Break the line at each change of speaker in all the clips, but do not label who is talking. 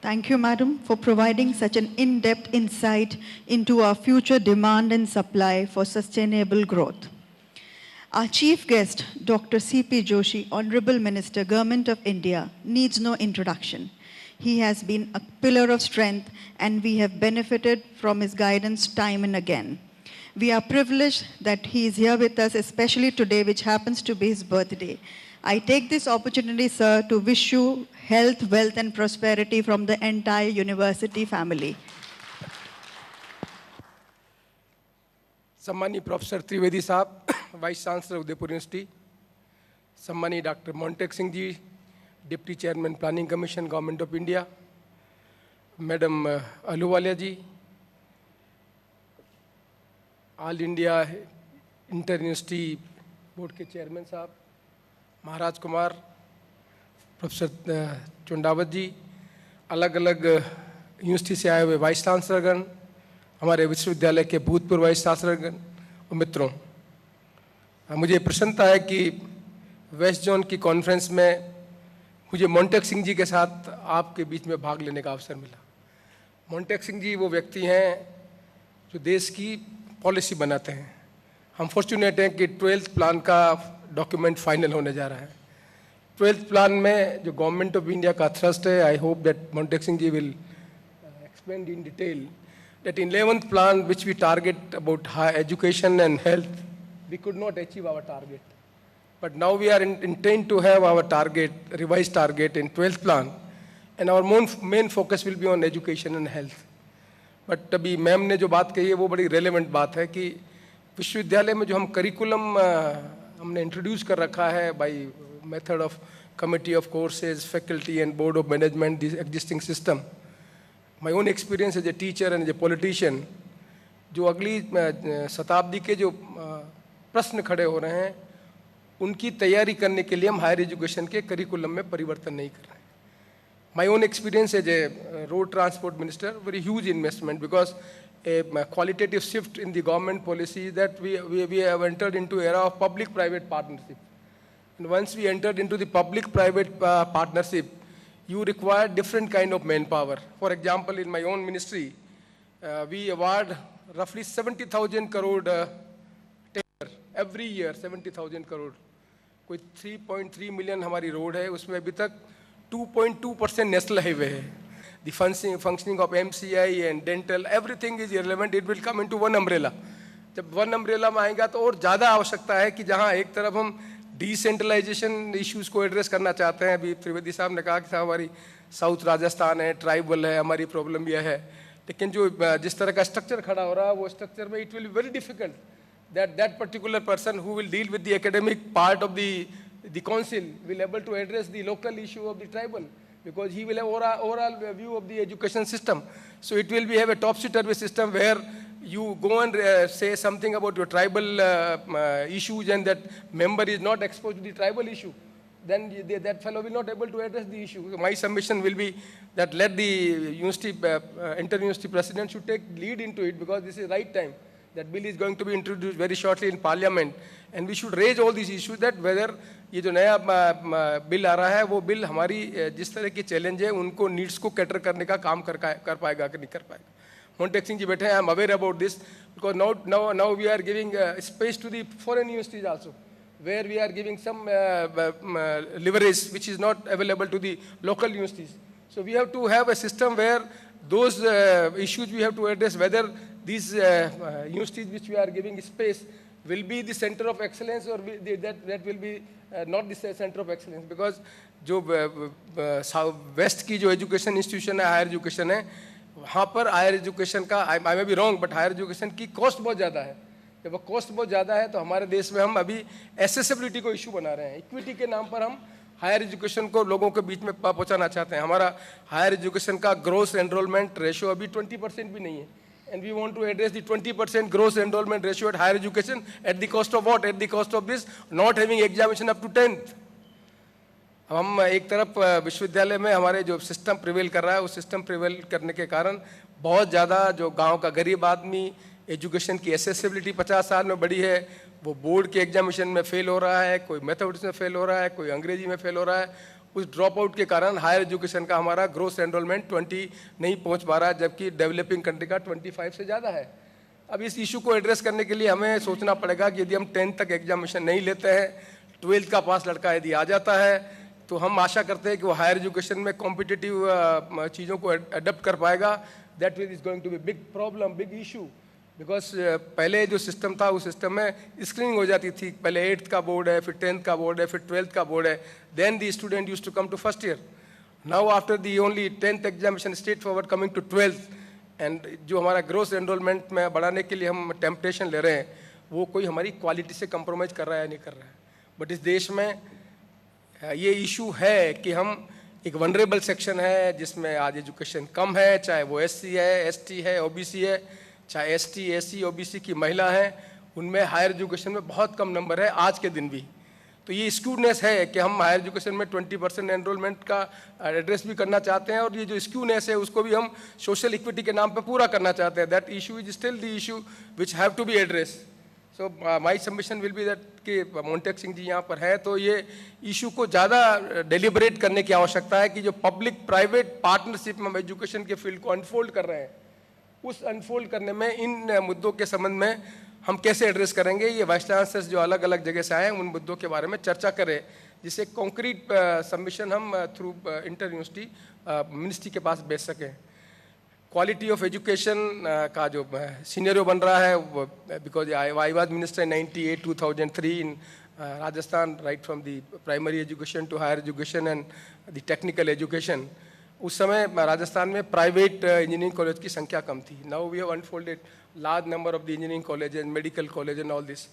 Thank you, Madam, for providing such an in-depth insight into our future demand and supply for sustainable growth. Our chief guest, Dr. C.P. Joshi, Honorable Minister, Government of India, needs no introduction. He has been a pillar of strength and we have benefited from his guidance time and again. We are privileged that he is here with us, especially today, which happens to be his birthday. I take this opportunity, sir, to wish you health, wealth, and prosperity from the entire university family.
सम्मानीय professor Trivedi साहब, vice chancellor Udaipur university, सम्मानीय doctor Montek Singh ji, deputy chairman planning commission government of India, madam Ahluwalia ji, all India inter university board के chairman साहब, Maharaj Kumar, professor Chundawat ji, अलग अलग university से आए हुए वाइस चांसलरगण, हमारे विश्वविद्यालय के भूतपूर्व वाइस चांसलरगण और मित्रों, मुझे प्रसन्नता है कि वेस्ट जोन की कॉन्फ्रेंस में मुझे मोंटेक सिंह जी के साथ आपके बीच में भाग लेने का अवसर मिला। मोंटेक सिंह जी वो व्यक्ति हैं जो देश की पॉलिसी बनाते हैं। हम फॉर्चुनेट हैं कि 12th प्लान का डॉक्यूमेंट फाइनल होने जा रहा है। 12th प्लान में जो गवर्नमेंट ऑफ इंडिया का थ्रस्ट है, I hope that Montek Singh ji will explain in detail that in 11th plan, which we target about higher education and health, we could not achieve our target. But now we are intent to have our target, revised target in 12th plan, and our main focus will be on education and health. But अभी ma'am ने जो बात कही है वो बड़ी relevant बात है कि विश्वविद्यालय में जो हम करिकुलम हमने इंट्रोड्यूस कर रखा है by method of committee of courses, faculty and board of management, this existing system. My own experience as a teacher and as a politician, जो अगली शताब्दी के जो प्रश्न खड़े हो रहे हैं उनकी तैयारी करने के लिए हम हायर एजुकेशन के करिकुलम में परिवर्तन नहीं कर रहे हैं. My own experience as a road transport minister, very huge investment because a qualitative shift in the government policy that we have entered into era of public-private partnership. And once we entered into the public-private partnership, you require different kind of manpower. For example, in my own ministry, we award roughly 70,000 crore tender every year, 70,000 crore. कोई 3.3 million हमारी road है, उसमें अभी तक 2.2% national highway है. The functioning of MCI and dental, everything is irrelevant. It will come into one umbrella. जब one umbrella में आएगा तो और ज़्यादा आवश्यकता है कि जहाँ एक तरफ हम डिसेंट्रलाइजेशन इश्यूज़ को एड्रेस करना चाहते हैं. अभी त्रिवेदी साहब ने कहा कि साहब हमारी साउथ राजस्थान है, ट्राइबल है, हमारी प्रॉब्लम यह है. लेकिन जो जिस तरह का स्ट्रक्चर खड़ा हो रहा है वो स्ट्रक्चर में it will be very difficult that particular person who will deal with the academic part of the council will able to address the local issue of the tribal because he will have overall view of the education system. So it will be have a topsy-turvy system where you go and say something about your tribal issues and that member is not exposed to the tribal issue, then that fellow will not able to address the issue. My submission will be that let the university, inter-university president should take lead into it because this is the right time. That bill is going to be introduced very shortly in parliament and we should raise all these issues that whether ये जो नया bill आ रहा है वो bill हमारी जिस तरह की चैलेंज है उनको नीड्स को कैटर करने का काम कर पाएगा कि नहीं कर पाएगा. मोंटेक सिंह जी बैठे हैं, I am aware about this because now we are giving space to the foreign universities also where we are giving some leverage which is not available to the local universities. So we have to have a system where those issues we have to address, whether these universities which we are giving space will be the center of excellence or that will be not the center of excellence. Because जो west की जो education institution है, higher education है, वहाँ पर higher education का I may be wrong but higher education की cost बहुत ज़्यादा है. जब वो कॉस्ट बहुत ज़्यादा है तो हमारे देश में हम अभी एसेसिबिलिटी को इशू बना रहे हैं. इक्विटी के नाम पर हम हायर एजुकेशन को लोगों के बीच में पहुंचाना चाहते हैं. हमारा हायर एजुकेशन का ग्रोस एनरोलमेंट रेशियो अभी 20% भी नहीं है. And we want to address the 20% gross enrolment ratio at higher education at the cost of what? At the cost of this not having examination up to 10th. हम एक तरफ विश्वविद्यालय में हमारे जो सिस्टम प्रिवेल कर रहा है उस सिस्टम प्रिवेल करने के कारण बहुत ज़्यादा जो गाँव का गरीब आदमी एजुकेशन की एसेसिबिलिटी 50 साल में बढ़ी है, वो बोर्ड के एग्जामिनेशन में फेल हो रहा है, कोई मैथमेटिक्स में फेल हो रहा है, कोई अंग्रेजी में फेल हो रहा है. उस ड्रॉप आउट के कारण हायर एजुकेशन का हमारा ग्रोस एनरोलमेंट 20 नहीं पहुंच पा रहा है, जबकि डेवलपिंग कंट्री का 25 से ज़्यादा है। अब इस इशू को एड्रेस करने के लिए हमें सोचना पड़ेगा कि यदि हम 10th तक एग्जामिनेशन नहीं लेते हैं, 12th का पास लड़का यदि आ जाता है, तो हम आशा करते हैं कि वो हायर एजुकेशन में कॉम्पिटिटिव चीज़ों को अडप्ट कर पाएगा। That is going to be big problem, big issue, because पहले जो सिस्टम था उस सिस्टम में स्क्रीनिंग हो जाती थी। पहले 8th का बोर्ड है, फिर 10th का बोर्ड है, फिर 12th का बोर्ड है, then the student use to come to first year. Now after the only 10th examination straight forward coming to 12th, and जो हमारा ग्रोस एनरोलमेंट में बढ़ाने के लिए हम टेम्पटेशन ले रहे हैं, वो कोई हमारी क्वालिटी से कंप्रोमाइज़ कर रहा है या नहीं कर रहा है। बट इस देश में ये इशू है कि हम एक वनरेबल सेक्शन है जिसमें आज एजुकेशन कम है, चाहे वो SC है, ST है, OBC है, चाहे ST, SC, OBC की महिला है, उनमें हायर एजुकेशन में बहुत कम नंबर है आज के दिन भी। तो ये स्क्यूनेस है कि हम हायर एजुकेशन में 20% एनरोलमेंट का एड्रेस भी करना चाहते हैं, और ये जो स्क्यूनेस है उसको भी हम सोशल इक्विटी के नाम पे पूरा करना चाहते हैं। That issue is still the issue which have to be address. So my submission will be that कि मोन्टेक सिंह जी यहाँ पर है, तो ये इशू को ज़्यादा डेलिब्रेट करने की आवश्यकता है कि जो पब्लिक प्राइवेट पार्टनरशिप में हम एजुकेशन के फील्ड को अनफोल्ड कर रहे हैं, उस अनफोल्ड करने में इन मुद्दों के संबंध में हम कैसे एड्रेस करेंगे। ये वाइस चांसलर्स जो अलग अलग जगह से आए हैं उन मुद्दों के बारे में चर्चा करें, जिससे कॉन्क्रीट सबमिशन हम थ्रू इंटर यूनिवर्सिटी मिनिस्ट्री के पास भेज सकें। क्वालिटी ऑफ एजुकेशन का जो सीनियरो बन रहा है, because I was minister in 98-2003 in Rajasthan, right from the primary education to higher education and the technical education. उस समय राजस्थान में प्राइवेट इंजीनियरिंग कॉलेज की संख्या कम थी। Now we have unfolded large number of the engineering college and medical college and all this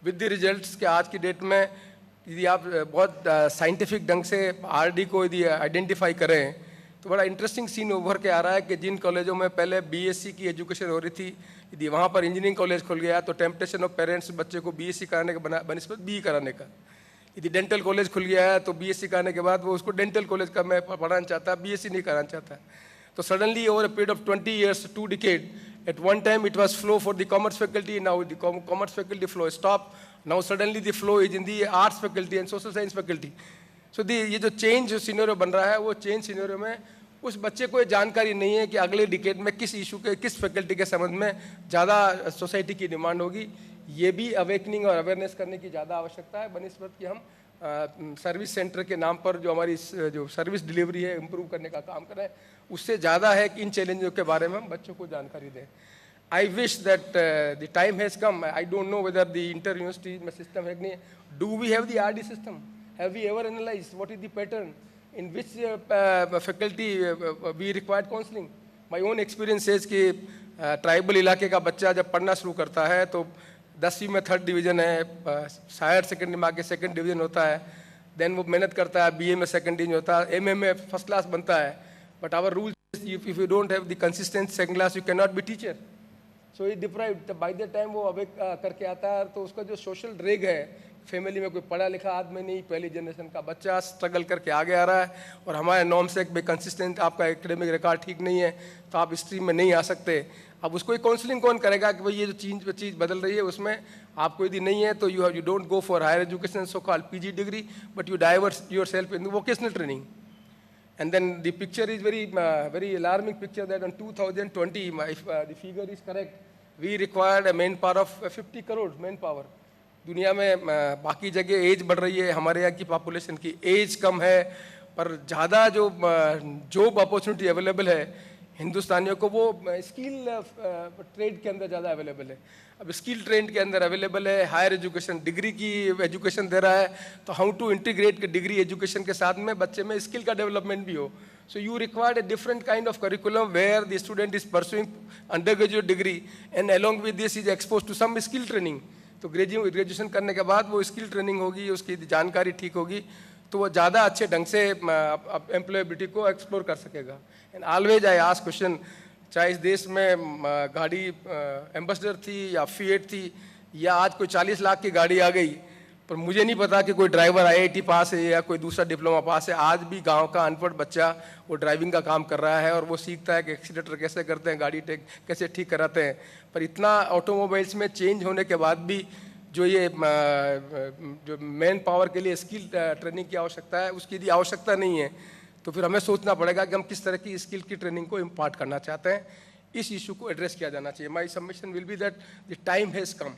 with the results के आज की डेट में यदि आप बहुत साइंटिफिक ढंग से RD को यदि आइडेंटिफाई करें तो बड़ा इंटरेस्टिंग सीन उभर के आ रहा है कि जिन कॉलेजों में पहले BSc की एजुकेशन हो रही थी, यदि वहाँ पर इंजीनियरिंग कॉलेज खुल गया तो टेम्पटेशन ऑफ पेरेंट्स बच्चे को BSc कराने का बनस्पत BE कराने का। यदि डेंटल कॉलेज खुल गया है तो BSc कराने के बाद वो उसको डेंटल कॉलेज का मैं पढ़ाना चाहता, BSc नहीं कराना चाहता। तो suddenly over a period of 20 years, 2 decades, at one time it was flow for the commerce faculty, now the commerce faculty flow stopped, now suddenly the flow is in the arts faculty and social science faculty. So ये जो change scenario बन रहा है, वो change scenario में उस बच्चे को ये जानकारी नहीं है कि अगले डिकेड में किस इशू के, किस फैकल्टी के संबंध में ज़्यादा सोसाइटी की डिमांड होगी। ये भी अवेकनिंग और अवेयरनेस करने की ज़्यादा आवश्यकता है, बनिस्बत कि हम सर्विस सेंटर के नाम पर जो हमारी जो सर्विस डिलीवरी है इम्प्रूव करने का काम करें। उससे ज़्यादा है कि इन चैलेंजों के बारे में हम बच्चों को जानकारी दें। I wish that the time has come. I don't know whether the inter-university system has any. Do we have the RD system? Have we ever analyzed what is the pattern in which faculty we required counseling? My own experience says कि tribal इलाके का बच्चा जब पढ़ना शुरू करता है तो 10वीं में 3rd डिवीज़न है, हायर सेकेंडरी में आके 2nd डिवीज़न होता है, देन वो मेहनत करता है, BA में 2nd डिवीज़न होता है, MA में फर्स्ट क्लास बनता है। But our rule if you don't have the consistent 2nd class, you cannot be teacher. So he deprived. By the time वो अवेक करके आता है तो उसका जो सोशल ड्रैग है, फैमिली में कोई पढ़ा लिखा आदमी नहीं, पहली जनरेशन का बच्चा स्ट्रगल करके आगे आ रहा है, और हमारे नॉर्म से कंसिस्टेंट आपका एकेडमिक रिकॉर्ड ठीक नहीं है तो आप स्ट्रीम में नहीं आ सकते। अब उसको काउंसलिंग कौन करेगा कि भाई ये जो चीज़ बदल रही है उसमें आपको यदि नहीं है तो you don't go for higher education so called PG degree, but you diverse yourself in vocational training. And then the picture is very alarming picture that in 2020, if the figure is correct, we required a manpower of 50 crores manpower. दुनिया में बाकी जगह as बढ़ रही है, हमारे यहाँ की पॉपुलेशन की एज कम है, पर ज़्यादा जो जॉब अपॉर्चुनिटी अवेलेबल है हिंदुस्तानियों को वो स्किल ट्रेड के अंदर ज़्यादा अवेलेबल है। अब स्किल ट्रेड के अंदर अवेलेबल है, हायर एजुकेशन डिग्री की एजुकेशन दे रहा है, तो हाउ टू इंटीग्रेट के डिग्री एजुकेशन के साथ में बच्चे में स्किल का डेवलपमेंट भी हो। So you required a different kind of curriculum where the student is pursuing undergraduate degree and along with this is expose to some skill training. तो ग्रेजुएशन करने के बाद वो स्किल ट्रेनिंग होगी, उसकी जानकारी ठीक होगी, तो वो ज़्यादा अच्छे ढंग से एम्प्लॉयबिलिटी को एक्सप्लोर कर सकेगा। And always I ask question, चाहे इस देश में गाड़ी एम्बेसडर थी या फिएट थी या आज कोई 40 लाख की गाड़ी आ गई, पर मुझे नहीं पता कि कोई ड्राइवर IIT पास है या कोई दूसरा डिप्लोमा पास है। आज भी गांव का अनपढ़ बच्चा वो ड्राइविंग का काम कर रहा है और वो सीखता है कि एक्सीलेटर कैसे करते हैं, गाड़ी कैसे ठीक कराते हैं। पर इतना ऑटोमोबाइल्स में चेंज होने के बाद भी जो ये जो मैन पावर के लिए स्किल ट्रेनिंग की आवश्यकता है, उसकी यदि आवश्यकता नहीं है तो फिर हमें सोचना पड़ेगा कि हम किस तरह की स्किल की ट्रेनिंग को इम्पार्ट करना चाहते हैं। इस इशू को एड्रेस किया जाना चाहिए। My submission will be that the time has come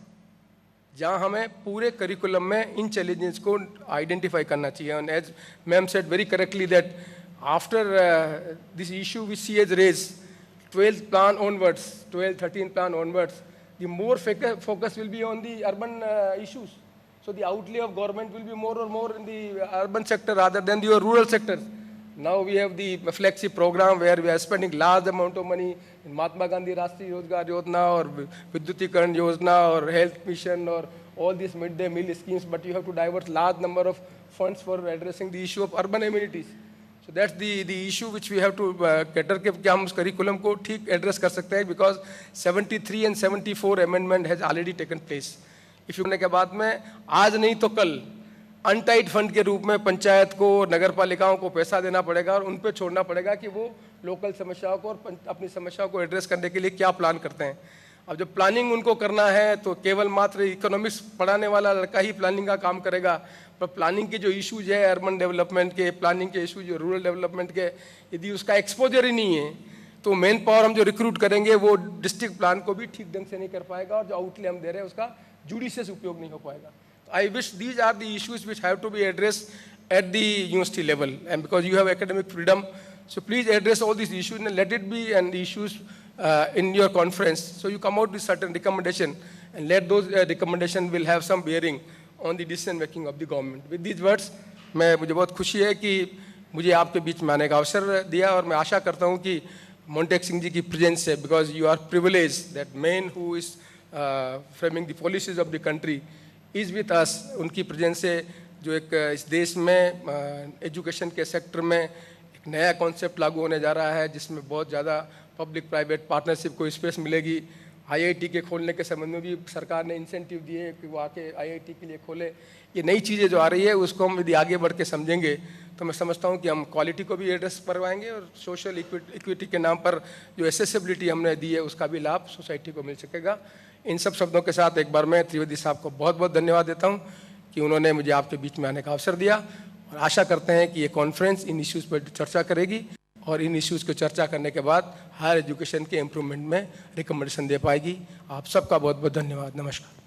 जहाँ हमें पूरे करिकुलम में इन चैलेंजेस को आइडेंटिफाई करना चाहिए। And as ma'am said very correctly that after this issue we see as raise 12th plan onwards, 12th, 13th plan onwards, the more focus will be on the urban issues. So the outlay of government will be more and more in the urban sector rather than the rural sectors. Now we have the Flexi program where we are spending large amount of money in Mahatma Gandhi Rashtriya Rozgar Yojana or Vidyutikaran Yojana or Health Mission or all these midday meal schemes, but you have to divert large number of funds for addressing the issue of urban amenities. So that's the issue which we have to cater के क्या हम उस curriculum को ठीक address कर सकते हैं, because 73 and 74 amendment has already taken place. If होने के बाद में आज नहीं तो कल अनटाइड फंड के रूप में पंचायत को, नगर पालिकाओं को पैसा देना पड़ेगा और उन पे छोड़ना पड़ेगा कि वो लोकल समस्याओं को और अपनी समस्याओं को एड्रेस करने के लिए क्या प्लान करते हैं। अब जब प्लानिंग उनको करना है तो केवल मात्र इकोनॉमिक्स पढ़ाने वाला लड़का ही प्लानिंग का काम करेगा, पर प्लानिंग के जो इश्यूज है अर्बन डेवलपमेंट के, प्लानिंग के इश्यूज जो रूरल डेवलपमेंट के, यदि उसका एक्सपोजर ही नहीं है तो मेन पावर हम जो रिक्रूट करेंगे वो डिस्ट्रिक्ट प्लान को भी ठीक ढंग से नहीं कर पाएगा और जो आउटले हम दे रहे हैं उसका जुडिशियस उपयोग नहीं हो पाएगा। I wish these are the issues which have to be address at the university level, and because you have academic freedom, so please address all these issues and let it be and issues in your conference. So you come out with certain recommendation and let those recommendation will have some bearing on the decision making of the government. With these words, मुझे बहुत खुशी है कि मुझे आपके बीच में आने का अवसर दिया और मैं आशा करता हूँ कि मोन्टेक सिंह जी की प्रेजेंस से, because you are privilege that man who is framing the policies of the country is with us, उनकी प्रेजेंस से जो एक इस देश में एजुकेशन के सेक्टर में एक नया कॉन्सेप्ट लागू होने जा रहा है जिसमें बहुत ज़्यादा पब्लिक प्राइवेट पार्टनरशिप को स्पेस मिलेगी। आईआईटी के खोलने के संबंध में भी सरकार ने इंसेंटिव दिए कि वो आके आईआईटी के लिए खोले। ये नई चीज़ें जो आ रही है उसको हम यदि आगे बढ़ के समझेंगे तो मैं समझता हूँ कि हम क्वालिटी को भी एड्रेस करवाएंगे और सोशल इक्विटी के नाम पर जो एसेसिबिलिटी हमने दी है उसका भी लाभ सोसाइटी को मिल सकेगा। इन सब शब्दों के साथ एक बार मैं त्रिवेदी साहब को बहुत बहुत धन्यवाद देता हूँ कि उन्होंने मुझे आपके बीच में आने का अवसर दिया और आशा करते हैं कि ये कॉन्फ्रेंस इन इश्यूज़ पर चर्चा करेगी और इन इश्यूज़ को चर्चा करने के बाद हायर एजुकेशन के इम्प्रूवमेंट में रिकमेंडेशन दे पाएगी। आप सबका बहुत बहुत धन्यवाद। नमस्कार।